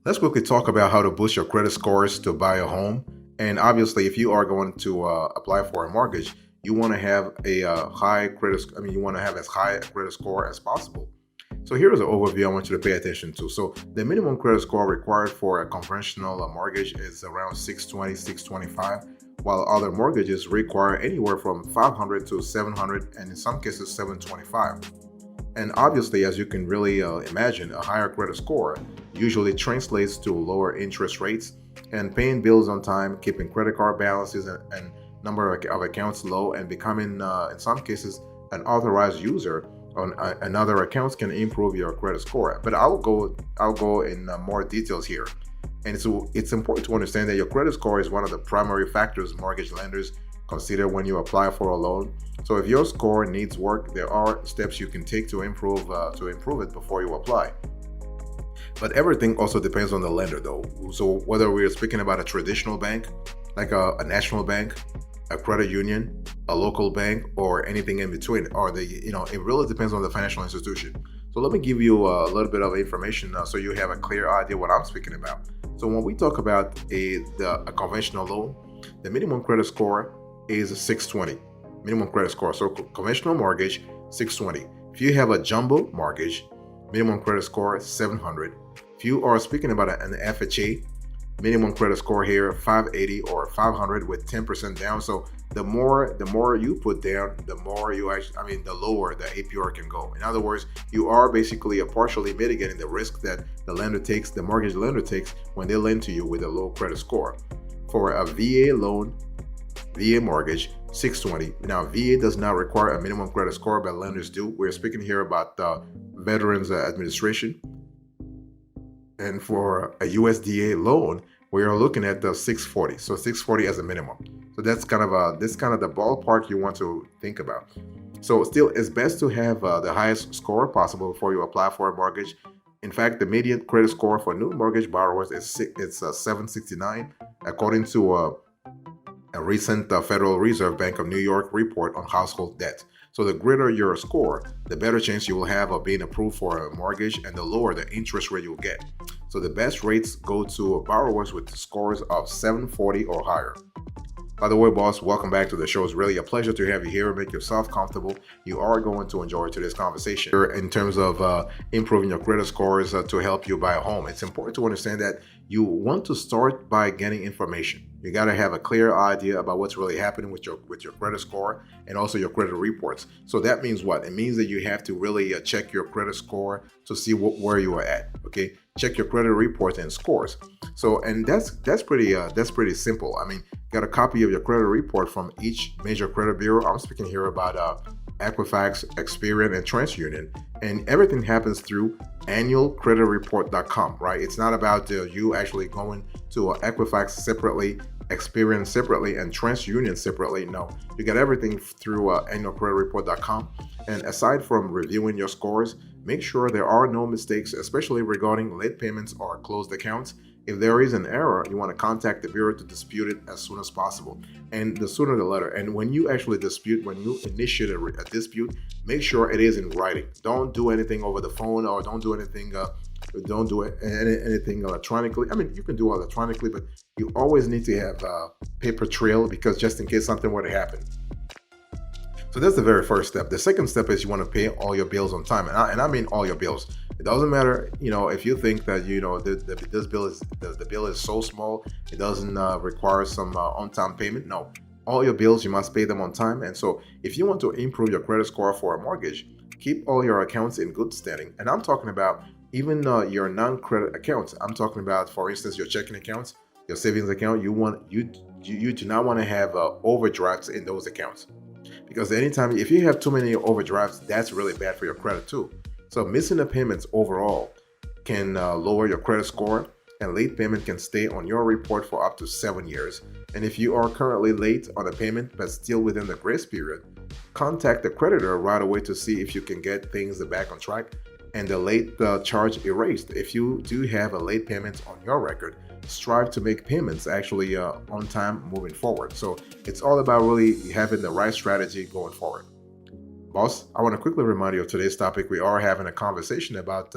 Let's quickly talk about how to boost your credit scores to buy a home. And obviously, if you are going to apply for a mortgage, you want to have a high credit. You want to have as high a credit score as possible. So here's an overview I want you to pay attention to. So the minimum credit score required for a conventional mortgage is around 620, 625, while other mortgages require anywhere from 500 to 700, and in some cases 725. And obviously, as you can really imagine, a higher credit score usually translates to lower interest rates, and paying bills on time, keeping credit card balances and number of accounts low, and becoming, in some cases, an authorized user on another accounts can improve your credit score. But I'll go in more details here. And so it's important to understand that your credit score is one of the primary factors mortgage lenders consider when you apply for a loan. So if your score needs work, there are steps you can take to improve it before you apply. But everything also depends on the lender, though. So whether we're speaking about a traditional bank, like a national bank, a credit union, a local bank, or anything in between, or it really depends on the financial institution. So let me give you a little bit of information so you have a clear idea what I'm speaking about. So when we talk about a conventional loan, the minimum credit score is 620. Minimum credit score. So conventional mortgage, 620. If you have a jumbo mortgage, minimum credit score 700. If you are speaking about an FHA, minimum credit score here 580 or 500 with 10% down. So the more you put down, the more you actually, the lower the APR can go. In other words, you are basically partially mitigating the risk that the mortgage lender takes when they lend to you with a low credit score. For a VA loan, VA mortgage, 620. Now, VA does not require a minimum credit score, but lenders do. We're speaking here about Veterans Administration. And for a USDA loan, we are looking at the 640. So 640 as a minimum. So that's kind of the ballpark you want to think about. So still, it's best to have the highest score possible before you apply for a mortgage. In fact, the median credit score for new mortgage borrowers is 769, according to a recent Federal Reserve Bank of New York report on household debt. So the greater your score, the better chance you will have of being approved for a mortgage, and the lower the interest rate you'll get. So the best rates go to borrowers with scores of 740 or higher. By the way, boss, welcome back to the show. It's really a pleasure to have you here. Make yourself comfortable. You are going to enjoy today's conversation in terms of improving your credit scores to help you buy a home. It's important to understand that you want to start by getting information. You got to have a clear idea about what's really happening with your credit score and also your credit reports. So that means what? It means that you have to really check your credit score to see where you are at. Okay, check your credit reports and scores. So, and that's pretty simple. Got a copy of your credit report from each major credit bureau. I'm speaking here about Equifax, Experian, and TransUnion, and everything happens through annualcreditreport.com, right? It's not about you actually going to Equifax separately, Experian separately, and TransUnion separately. No, you get everything through annualcreditreport.com. And aside from reviewing your scores, make sure there are no mistakes, especially regarding late payments or closed accounts. If there is an error, you want to contact the bureau to dispute it as soon as possible. And the sooner the better. And when you actually when you initiate a dispute, make sure it is in writing. Don't do anything over the phone, or don't do anything electronically. You can do it electronically, but you always need to have a paper trail, because just in case something were to happen. So that's the very first step. The second step is you want to pay all your bills on time, and I mean all your bills. It doesn't matter, if you think that the bill is so small, it doesn't require some on-time payment. No, all your bills, you must pay them on time. And so, if you want to improve your credit score for a mortgage, keep all your accounts in good standing. And I'm talking about even your non-credit accounts. I'm talking about, for instance, your checking accounts, your savings account. You do not want to have overdrafts in those accounts. Because if you have too many overdrafts, that's really bad for your credit too. So missing the payments overall can lower your credit score, and late payment can stay on your report for up to 7 years. And if you are currently late on a payment but still within the grace period, contact the creditor right away to see if you can get things back on track and the late charge erased. If you do have a late payment on your record, strive to make payments actually on time moving forward. So it's all about really having the right strategy going forward. Boss, I want to quickly remind you of today's topic. We are having a conversation about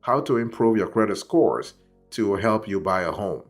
how to improve your credit scores to help you buy a home.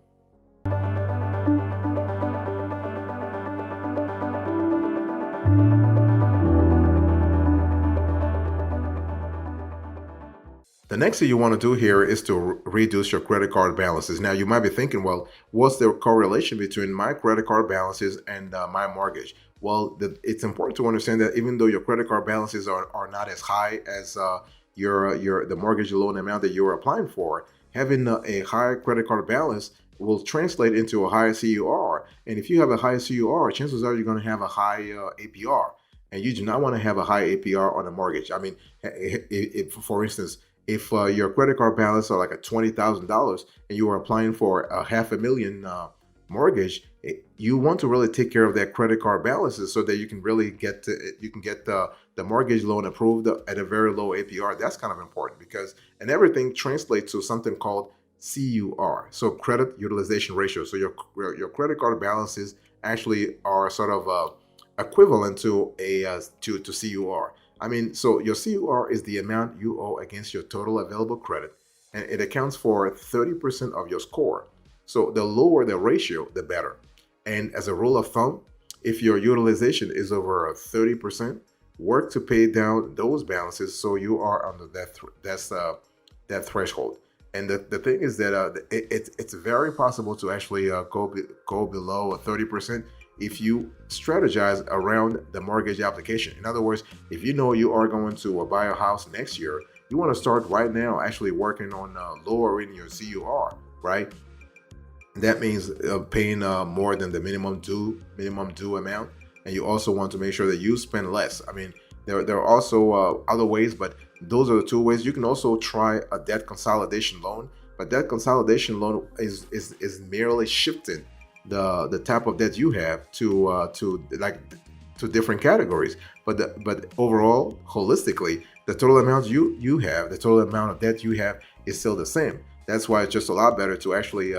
The next thing you want to do here is to reduce your credit card balances. Now, you might be thinking, well, what's the correlation between my credit card balances and my mortgage? Well, it's important to understand that even though your credit card balances are not as high as the mortgage loan amount that you're applying for, having a high credit card balance will translate into a higher CUR. And if you have a high CUR, chances are you're going to have a high APR. And you do not want to have a high APR on a mortgage. I mean, if for instance, if your credit card balance are like a $20,000 and you are applying for a $500,000 mortgage, you want to really take care of that credit card balances so that you can really get the mortgage loan approved at a very low APR. That's kind of important because, and everything translates to something called CUR, so credit utilization ratio. So your credit card balances actually are sort of equivalent to to CUR. I mean, so your CUR is the amount you owe against your total available credit, and it accounts for 30% of your score. So the lower the ratio, the better. And as a rule of thumb, if your utilization is over 30%, work to pay down those balances so you are under that threshold. And the thing is that it's very possible to actually go below 30% if you strategize around the mortgage application. In other words, if you know you are going to buy a house next year, you want to start right now actually working on lowering your CUR, right? That means paying more than the minimum due amount, and you also want to make sure that you spend less. I mean, there are also other ways, but those are the two ways. You can also try a debt consolidation loan, but that consolidation loan is merely shifting the type of debt you have to different categories, but overall, holistically, the total amount you have, the total amount of debt you have is still the same. That's why it's just a lot better to actually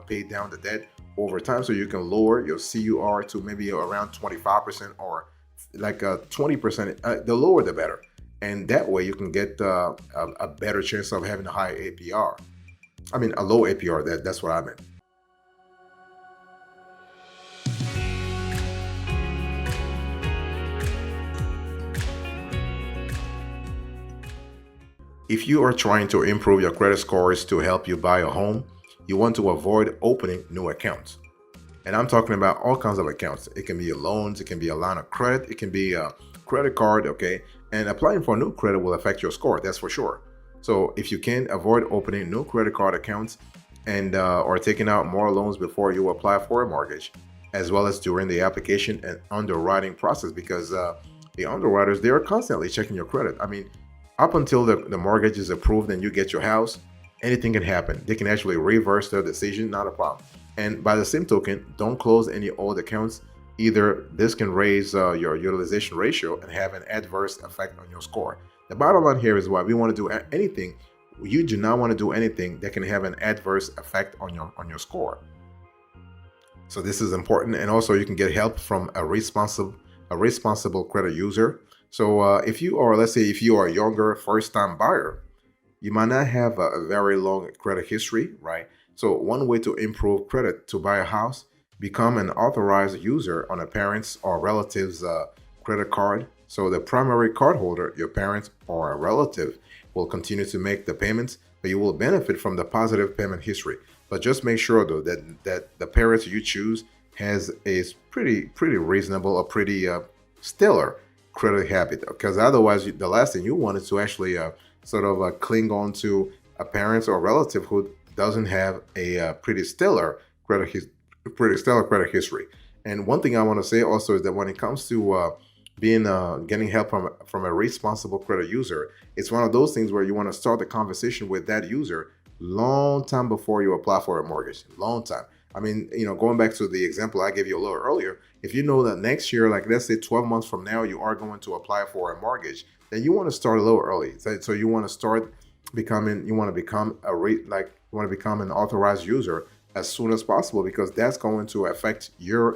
pay down the debt over time, so you can lower your CUR to maybe around 25% or like 20%. The lower the better, and that way you can get a better chance of having a high APR. I mean, a low APR. That's what I meant. If you are trying to improve your credit scores to help you buy a home, you want to avoid opening new accounts. And I'm talking about all kinds of accounts. It can be loans, it can be a line of credit, it can be a credit card, okay? And applying for new credit will affect your score, that's for sure. So if you can avoid opening new credit card accounts and or taking out more loans before you apply for a mortgage, as well as during the application and underwriting process, because the underwriters, they are constantly checking your credit. I mean, up until the mortgage is approved and you get your house, anything can happen. They can actually reverse their decision, not a problem. And by the same token, don't close any old accounts. Either this can raise your utilization ratio and have an adverse effect on your score. The bottom line here is why we want to do anything. You do not want to do anything that can have an adverse effect on your score. So this is important, and also you can get help from a responsible credit user. So if you are, let's say, if you are a younger first-time buyer, you might not have a very long credit history, right? So one way to improve credit to buy a house, become an authorized user on a parent's or relative's credit card. So the primary cardholder, your parent or a relative, will continue to make the payments, but you will benefit from the positive payment history. But just make sure though that the parent you choose has a pretty reasonable or pretty stellar credit habit, because otherwise the last thing you want is to actually cling on to a parent or relative who doesn't have a pretty stellar credit history. And one thing I want to say also is that when it comes to getting help from a responsible credit user, it's one of those things where you want to start the conversation with that user long time before you apply for a mortgage. Long time. I mean, going back to the example I gave you a little earlier, if you know that next year, like let's say 12 months from now, you are going to apply for a mortgage, then you want to start a little early. So you want to start become an authorized user as soon as possible, because that's going to affect your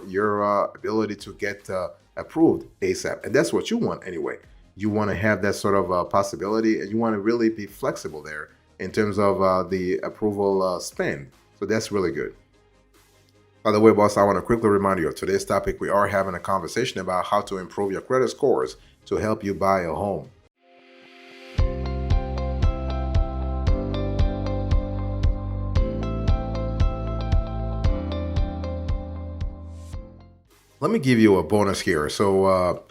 ability to get approved ASAP. And that's what you want anyway. You want to have that sort of possibility, and you want to really be flexible there in terms of the approval spend. So that's really good. By the way, boss, I want to quickly remind you of today's topic. We are having a conversation about how to improve your credit scores to help you buy a home. Let me give you a bonus here. So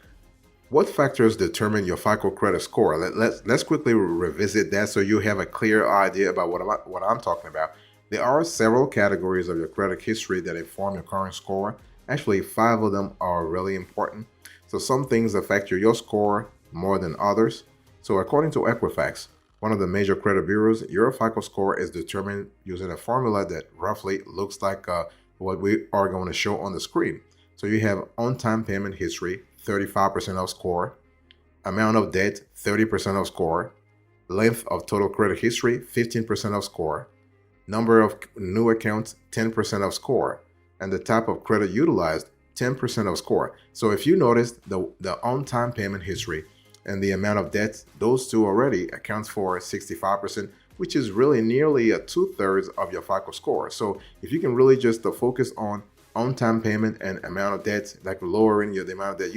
what factors determine your FICO credit score? Let's quickly revisit that so you have a clear idea about what I'm talking about. There are several categories of your credit history that inform your current score. Actually, 5 of them are really important. So some things affect your score more than others. So according to Equifax, one of the major credit bureaus, your FICO score is determined using a formula that roughly looks like what we are going to show on the screen. So you have on-time payment history, 35% of score, amount of debt, 30% of score, length of total credit history, 15% of score, number of new accounts, 10% of score, and the type of credit utilized, 10% of score. So if you notice the on-time payment history and the amount of debt, those two already accounts for 65%, which is really nearly 2/3 of your FICO score. So if you can really just focus on-time payment and amount of debt, like lowering the amount of debt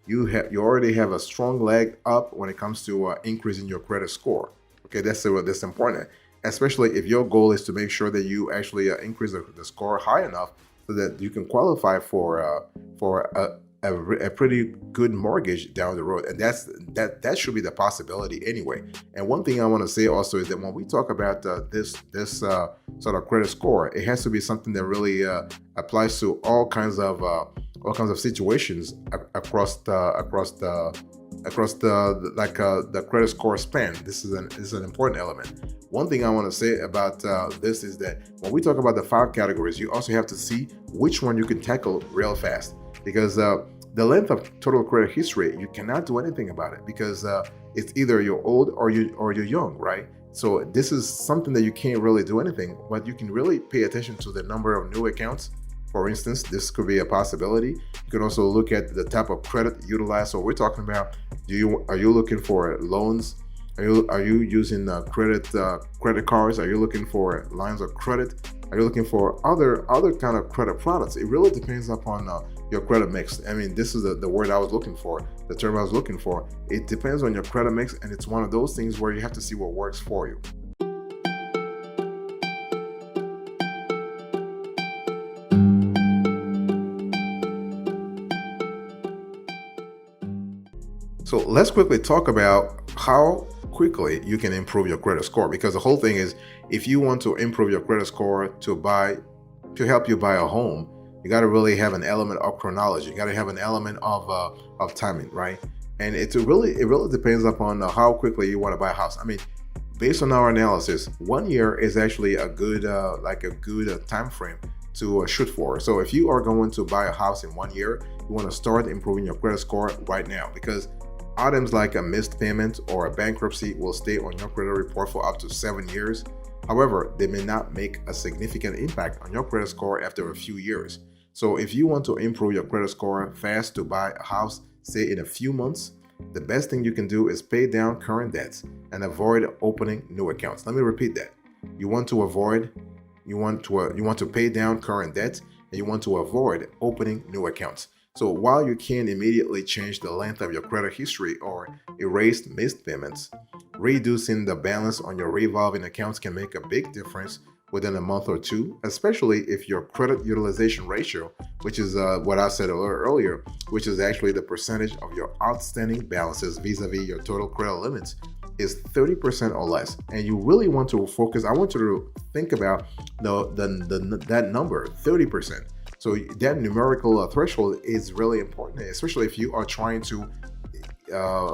you already have a strong leg up when it comes to increasing your credit score. Okay, that's important, especially if your goal is to make sure that you actually increase the score high enough so that you can qualify for a pretty good mortgage down the road. And that should be the possibility anyway. And one thing I want to say also is that when we talk about this sort of credit score, it has to be something that really applies to all kinds of situations across the credit score span. This is an important element. One thing I want to say about this is that when we talk about the 5 categories, you also have to see which one you can tackle real fast, because the length of total credit history, you cannot do anything about it, because it's either you're old or you're young, right? So this is something that you can't really do anything, but you can really pay attention to the number of new accounts. For instance, this could be a possibility. You can also look at the type of credit utilized. So we're talking about, are you looking for loans? Are you using credit cards? Are you looking for lines of credit? Are you looking for other kind of credit products? It really depends upon your credit mix. I mean, this is the word I was looking for, the term I was looking for. It depends on your credit mix, and it's one of those things where you have to see what works for you. So let's quickly talk about how quickly you can improve your credit score, because the whole thing is, if you want to improve your credit score to help you buy a home, you got to really have an element of chronology. You got to have an element of timing, right? And it really depends upon how quickly you want to buy a house. I mean, based on our analysis, 1 year is actually a good time frame to shoot for. So if you are going to buy a house in 1 year, you want to start improving your credit score right now, because items like a missed payment or a bankruptcy will stay on your credit report for up to 7 years. However, they may not make a significant impact on your credit score after a few years. So if you want to improve your credit score fast to buy a house, say in a few months, the best thing you can do is pay down current debts and avoid opening new accounts. Let me repeat that. You want to pay down current debts, and you want to avoid opening new accounts. So while you can't immediately change the length of your credit history or erase missed payments, reducing the balance on your revolving accounts can make a big difference within a month or two, especially if your credit utilization ratio, which is what I said earlier, which is actually the percentage of your outstanding balances vis-a-vis your total credit limits, is 30% or less. And you really want to focus, I want you to think about that number, 30%. So that numerical threshold is really important, especially if you are trying to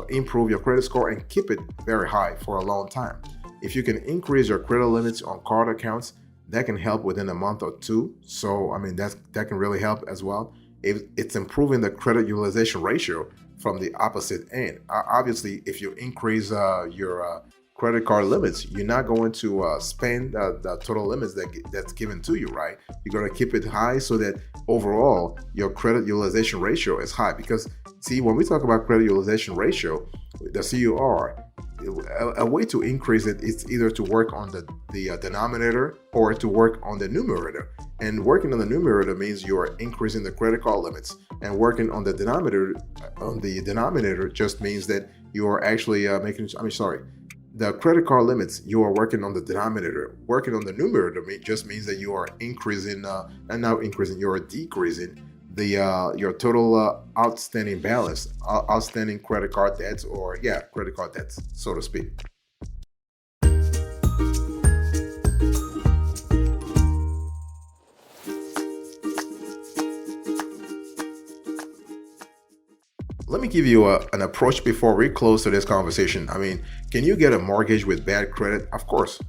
improve your credit score and keep it very high for a long time. If you can increase your credit limits on card accounts, that can help within a month or two. So, I mean, that can really help as well. It's improving the credit utilization ratio from the opposite end. Obviously, if you increase your credit card limits, you're not going to spend the total limits that's given to you, right? You're going to keep it high so that overall your credit utilization ratio is high. Because see, when we talk about credit utilization ratio, the CUR, a way to increase it is either to work on the denominator or to work on the numerator. And working on the numerator means you are increasing the credit card limits, and working on the denominator just means that you are actually the credit card limits, you are working on the denominator. Working on the numerator just means that you are increasing, and not increasing, you are decreasing the your total outstanding balance, outstanding credit card debts, or credit card debts, so to speak. Let me give you an approach before we close to this conversation. I mean, can you get a mortgage with bad credit? Of course.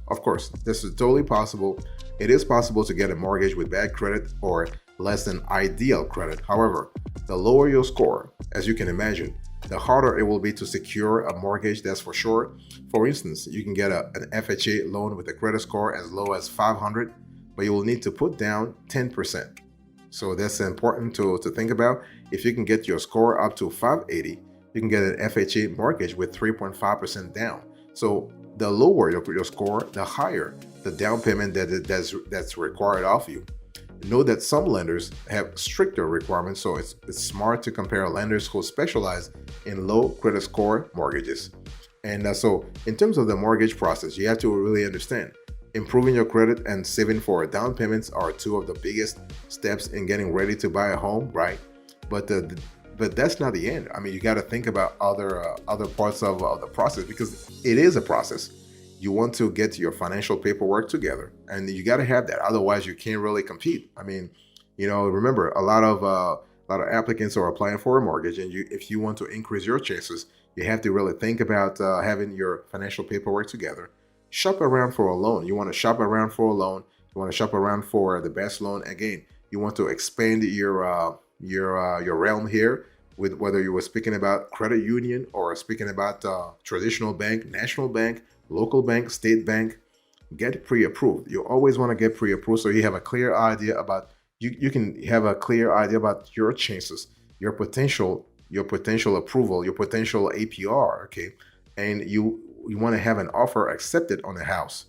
This is totally possible. It is possible to get a mortgage with bad credit or less than ideal credit. However, the lower your score, as you can imagine, the harder it will be to secure a mortgage, that's for sure. For instance, you can get an FHA loan with a credit score as low as 500, but you will need to put down 10%. So that's important to think about. If you can get your score up to 580, you can get an FHA mortgage with 3.5% down. So the lower your score, the higher the down payment that's required of you. Know that some lenders have stricter requirements, so it's smart to compare lenders who specialize in low credit score mortgages. And so in terms of the mortgage process, you have to really understand improving your credit and saving for down payments are two of the biggest steps in getting ready to buy a home, right? But that's not the end. I mean, you got to think about other parts of the process, because it is a process. You want to get your financial paperwork together, and you got to have that. Otherwise, you can't really compete. I mean, remember, a lot of applicants are applying for a mortgage, and if you want to increase your chances, you have to really think about having your financial paperwork together. Shop around for a loan. You want to shop around for a loan. You want to shop around for the best loan. Again, you want to expand your realm here, with whether you were speaking about credit union or speaking about traditional bank, national bank, local bank, state bank. Get pre-approved. You always want to get pre-approved so you have a clear idea about you can have a clear idea about your chances, your potential approval, your potential APR. Okay, and you want to have an offer accepted on the house.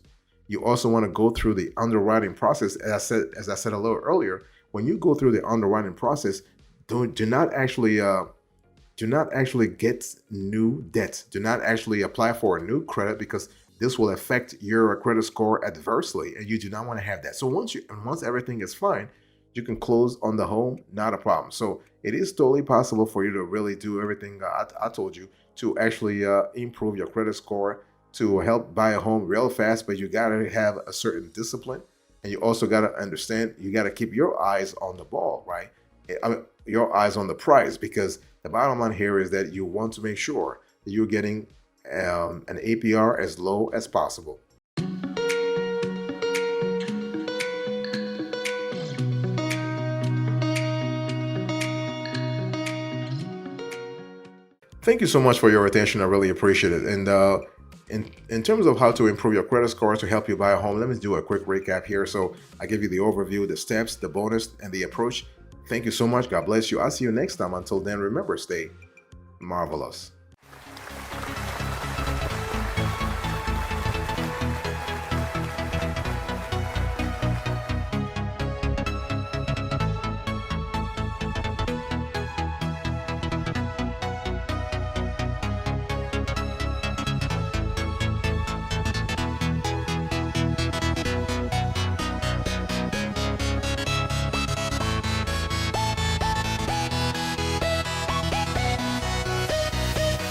You also want to go through the underwriting process. As I said a little earlier, when you go through the underwriting process, do not actually get new debt. Do not actually apply for a new credit, because this will affect your credit score adversely, and you do not want to have that. So once everything is fine, you can close on the home, not a problem. So it is totally possible for you to really do everything I told you to actually improve your credit score, to help buy a home real fast. But you got to have a certain discipline, and you also got to understand you got to keep your eyes on the ball, right? I mean, your eyes on the prize, because the bottom line here is that you want to make sure that you're getting an APR as low as possible. Thank you so much for your attention. I really appreciate it. And in terms of how to improve your credit score to help you buy a home, let me do a quick recap here. So I give you the overview, the steps, the bonus, and the approach. Thank you so much. God bless you. I'll see you next time. Until then, remember, stay marvelous.